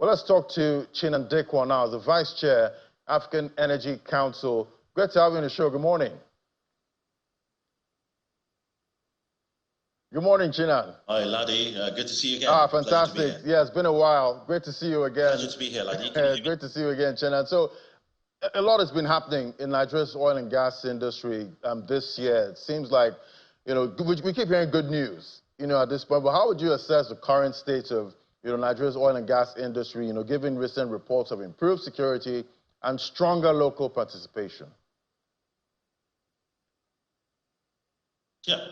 Well, let's talk to Chinan Dekwa now, the Vice Chair, African Energy Council. Great to have you on the show. Good morning. Good morning, Chinan. Hi, Laddie. Good to see you again. Fantastic. Yeah, it's been a while. Great to see you again. Pleasure to be here, Laddie. Great to see you again, Chinan. So, a lot has been happening in Nigeria's oil and gas industry this year. It seems like, we keep hearing good news, at this point. But how would you assess the current state of, Nigeria's oil and gas industry, given recent reports of improved security and stronger local participation? Yeah.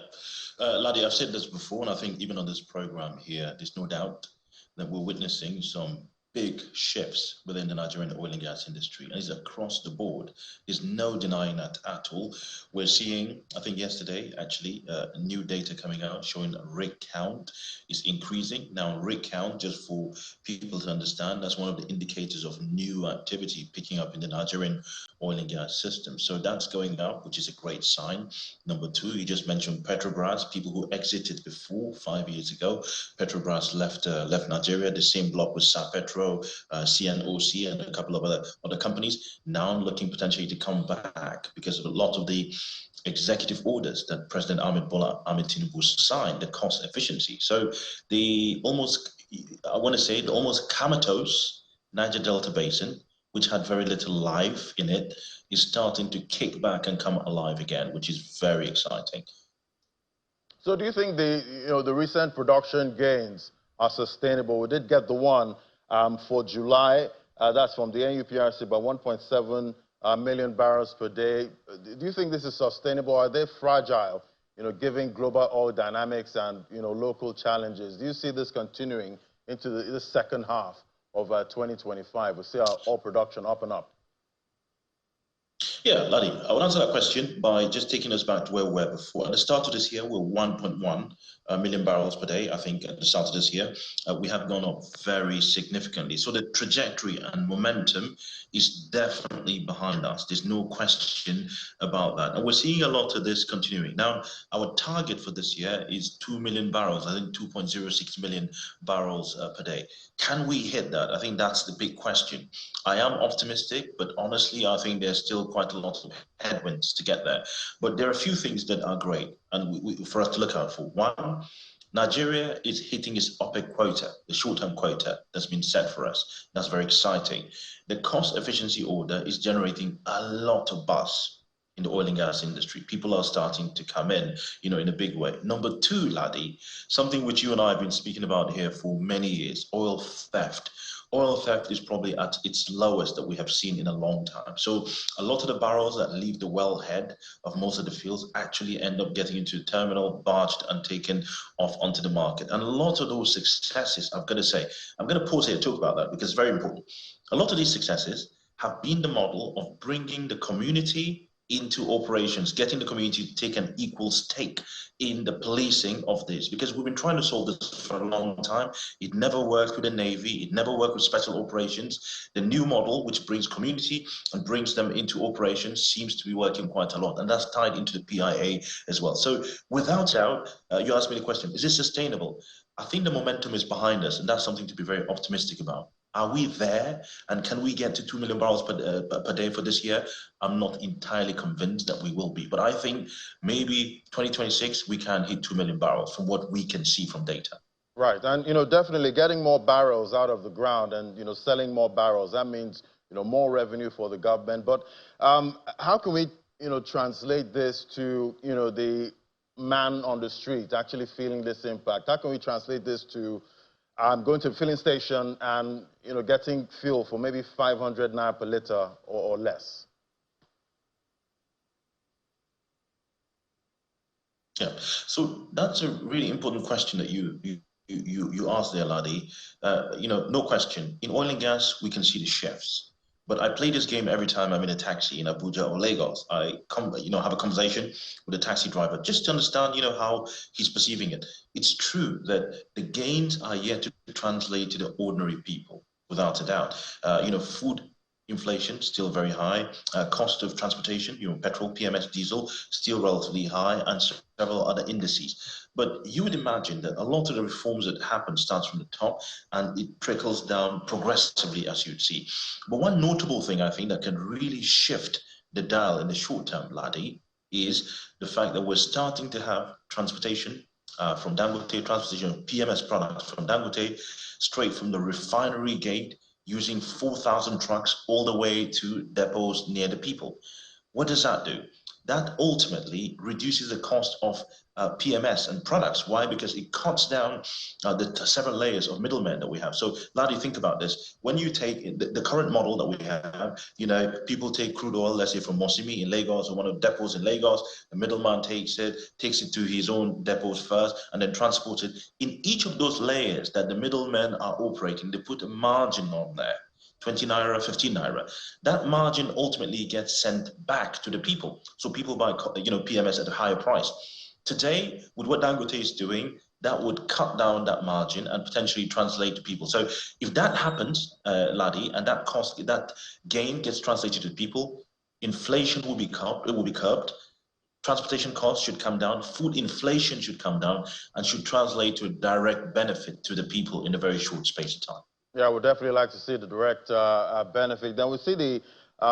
Laddie, I've said this before, and I think even on this program here, there's no doubt that we're witnessing some big shifts within the Nigerian oil and gas industry, and it's across the board. There's no denying that at all. We're seeing, I think yesterday, actually, new data coming out showing rig count is increasing. Now, rig count, just for people to understand, that's one of the indicators of new activity picking up in the Nigerian oil and gas system. So that's going up, which is a great sign. Number two, you just mentioned Petrobras, people who exited before 5 years ago. Petrobras left Nigeria, the same block with Sapetro, CNOC, and a couple of other companies, now looking potentially to come back because of a lot of the executive orders that President Bola Ahmed Tinubu signed, the cost efficiency. So the almost comatose Niger Delta Basin, which had very little life in it, is starting to kick back and come alive again, which is very exciting. So do you think the recent production gains are sustainable? We did get the one for July, that's from the NUPRC, about 1.7 million barrels per day. Do you think this is sustainable? Are they fragile, given global oil dynamics and, local challenges? Do you see this continuing into the second half of 2025? We see our oil production up and up. Yeah, Laddie, I will answer that question by just taking us back to where we were before. At the start of this year, we were 1.1 million barrels per day. I think at the start of this year, we have gone up very significantly. So the trajectory and momentum is definitely behind us. There's no question about that. And we're seeing a lot of this continuing. Now, our target for this year is 2 million barrels, I think 2.06 million barrels per day. Can we hit that? I think that's the big question. I am optimistic, but honestly, I think there's still quite a lot of headwinds to get there. But there are a few things that are great and for us to look out for. One, Nigeria is hitting its OPEC quota, the short-term quota that's been set for us. That's very exciting. The cost efficiency order is generating a lot of buzz in the oil and gas industry. People are starting to come in, in a big way. Number two, Laddie, something which you and I have been speaking about here for many years, oil theft. Oil theft is probably at its lowest that we have seen in a long time. So a lot of the barrels that leave the wellhead of most of the fields actually end up getting into the terminal, barged and taken off onto the market. And a lot of those successes, I've got to say, I'm going to pause here to talk about that because it's very important. A lot of these successes have been the model of bringing the community into operations, getting the community to take an equal stake in the policing of this, because we've been trying to solve this for a long time. It never worked with the Navy, it never worked with special operations. The new model, which brings community and brings them into operations, seems to be working quite a lot, and that's tied into the PIA as well. So without doubt, you asked me the question, is this sustainable? I think the momentum is behind us, and that's something to be very optimistic about. Are we there? And can we get to 2 million barrels per day for this year? I'm not entirely convinced that we will be, but I think maybe 2026 we can hit 2 million barrels from what we can see from data. Right, and definitely getting more barrels out of the ground and selling more barrels, that means more revenue for the government. But how can we translate this to the man on the street actually feeling this impact? How can we translate this to going to a filling station and getting fuel for maybe 500 naira per liter or less? Yeah, so that's a really important question that you asked there, Laddie. No question. In oil and gas, we can see the shifts. But I play this game every time I'm in a taxi in Abuja or Lagos. I have a conversation with a taxi driver just to understand, how he's perceiving it. It's true that the gains are yet to translate to the ordinary people, without a doubt. Food inflation still very high. Cost of transportation, petrol, PMS, diesel, still relatively high, and so several other indices. But you would imagine that a lot of the reforms that happen starts from the top and it trickles down progressively, as you'd see. But one notable thing I think that can really shift the dial in the short term, Laddie, is the fact that we're starting to have transportation from Dangote, transportation of PMS products from Dangote, straight from the refinery gate, using 4,000 trucks all the way to depots near the people. What does that do? That ultimately reduces the cost of PMS and products. Why? Because it cuts down the several layers of middlemen that we have. So, Larry, think about this. When you take the current model that we have, you know, people take crude oil, let's say from Mosimi in Lagos or one of the depots in Lagos. The middleman takes it to his own depots first, and then transports it. In each of those layers that the middlemen are operating, they put a margin on there. 20 naira, 15 naira. That margin ultimately gets sent back to the people. So people buy, you know, PMS at a higher price. Today, with what Dangote is doing, that would cut down that margin and potentially translate to people. So if that happens, Laddie, and that cost, that gain gets translated to people, inflation will be curbed. It will be curbed. Transportation costs should come down. Food inflation should come down, and should translate to a direct benefit to the people in a very short space of time. Yeah, I would definitely like to see the direct benefit. Then we see the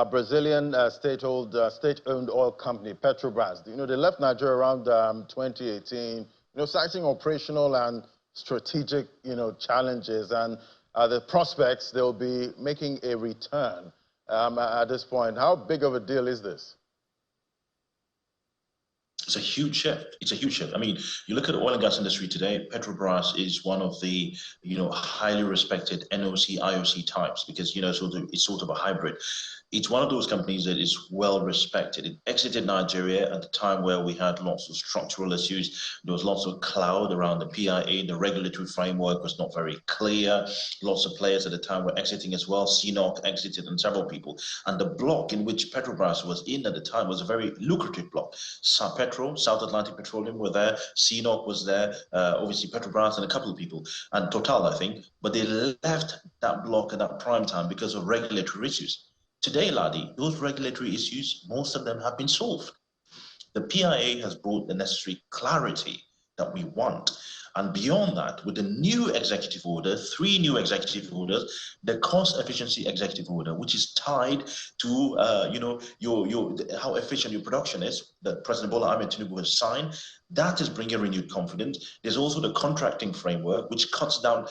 Brazilian state-owned oil company, Petrobras. You know, they left Nigeria around 2018, you know, citing operational and strategic, you know, challenges. And the prospects, they'll be making a return at this point. How big of a deal is this? It's a huge shift. It's a huge shift. I mean, you look at the oil and gas industry today, Petrobras is one of the, you know, highly respected NOC, IOC types because, you know, it's sort of a hybrid. It's one of those companies that is well respected. It exited Nigeria at the time where we had lots of structural issues. There was lots of cloud around the PIA. The regulatory framework was not very clear. Lots of players at the time were exiting as well. CNOC exited and several people. And the block in which Petrobras was in at the time was a very lucrative block. South Atlantic Petroleum were there. CNOC was there. Obviously Petrobras and a couple of people. And Total, I think. But they left that block at that prime time because of regulatory issues. Today, Ladi, those regulatory issues, most of them have been solved. The PIA has brought the necessary clarity that we want. And beyond that, with the new executive order, 3 new executive orders, the cost efficiency executive order, which is tied to you know, how efficient your production is, that President Bola Ahmed Tinubu has signed, that is bringing renewed confidence. There's also the contracting framework, which cuts down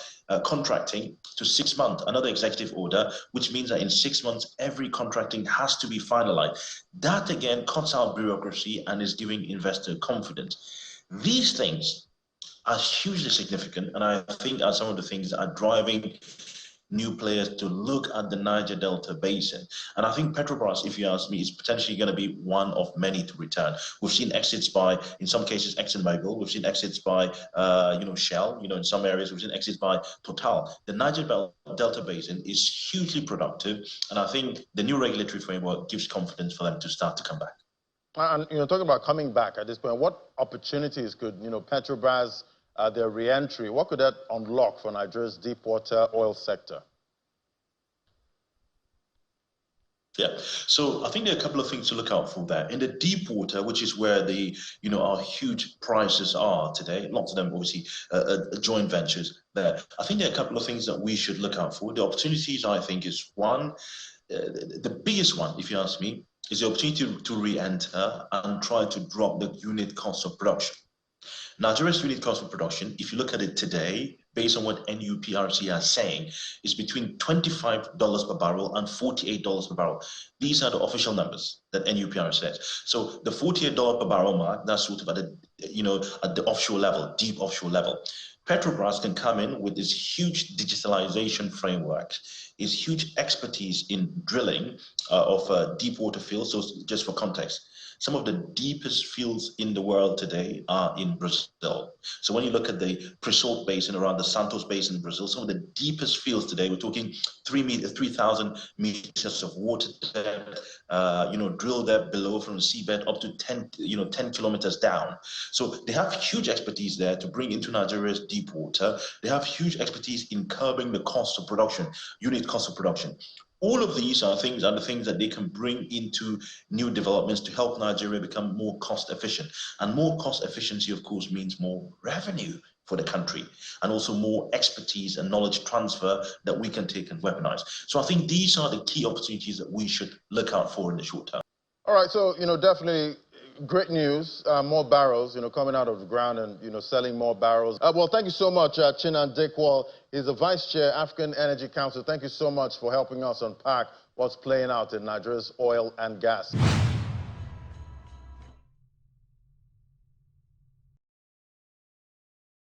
contracting to 6 months, another executive order, which means that in 6 months, every contracting has to be finalized. That again cuts out bureaucracy and is giving investor confidence. These things are hugely significant, and I think are some of the things that are driving new players to look at the Niger Delta Basin. And I think Petrobras, if you ask me, is potentially going to be one of many to return. We've seen exits by, in some cases, ExxonMobil. We've seen exits by, you know, Shell. You know, in some areas, we've seen exits by Total. The Niger Delta Basin is hugely productive, and I think the new regulatory framework gives confidence for them to start to come back. And, you know, talking about coming back at this point, what opportunities could, you know, Petrobras, their re-entry, what could that unlock for Nigeria's deepwater oil sector? Yeah, so I think there are a couple of things to look out for there. In the deep water, which is where the, you know, our huge prices are today, lots of them obviously joint ventures there. I think there are a couple of things that we should look out for. The opportunities, I think, is one, the biggest one, if you ask me, is the opportunity to re-enter and try to drop the unit cost of production. Nigeria's unit cost of production, if you look at it today, based on what NUPRC are saying, is between $25 per barrel and $48 per barrel. These are the official numbers that NUPRC says. So the $48 per barrel mark, that's sort of at the, you know, at the offshore level, deep offshore level. Petrobras can come in with this huge digitalization framework, is huge expertise in drilling of deep water fields. So just for context, some of the deepest fields in the world today are in Brazil. So when you look at the pre-salt basin around the Santos Basin in Brazil, some of the deepest fields today, we're talking 3,000 meters of water depth, you know, drilled there below from the seabed up to 10 kilometers down. So they have huge expertise there to bring into Nigeria's deep water. They have huge expertise in curbing the cost of production, unit cost of production. All of these are the things that they can bring into new developments to help Nigeria become more cost efficient. And more cost efficiency, of course, means more revenue for the country, and also more expertise and knowledge transfer that we can take and weaponize. So I think these are the key opportunities that we should look out for in the short term. All right, so, definitely great news, more barrels, coming out of the ground and, selling more barrels. Well, thank you so much, Chinan Dickwal. He's the Vice Chair, African Energy Council. Thank you so much for helping us unpack what's playing out in Nigeria's oil and gas.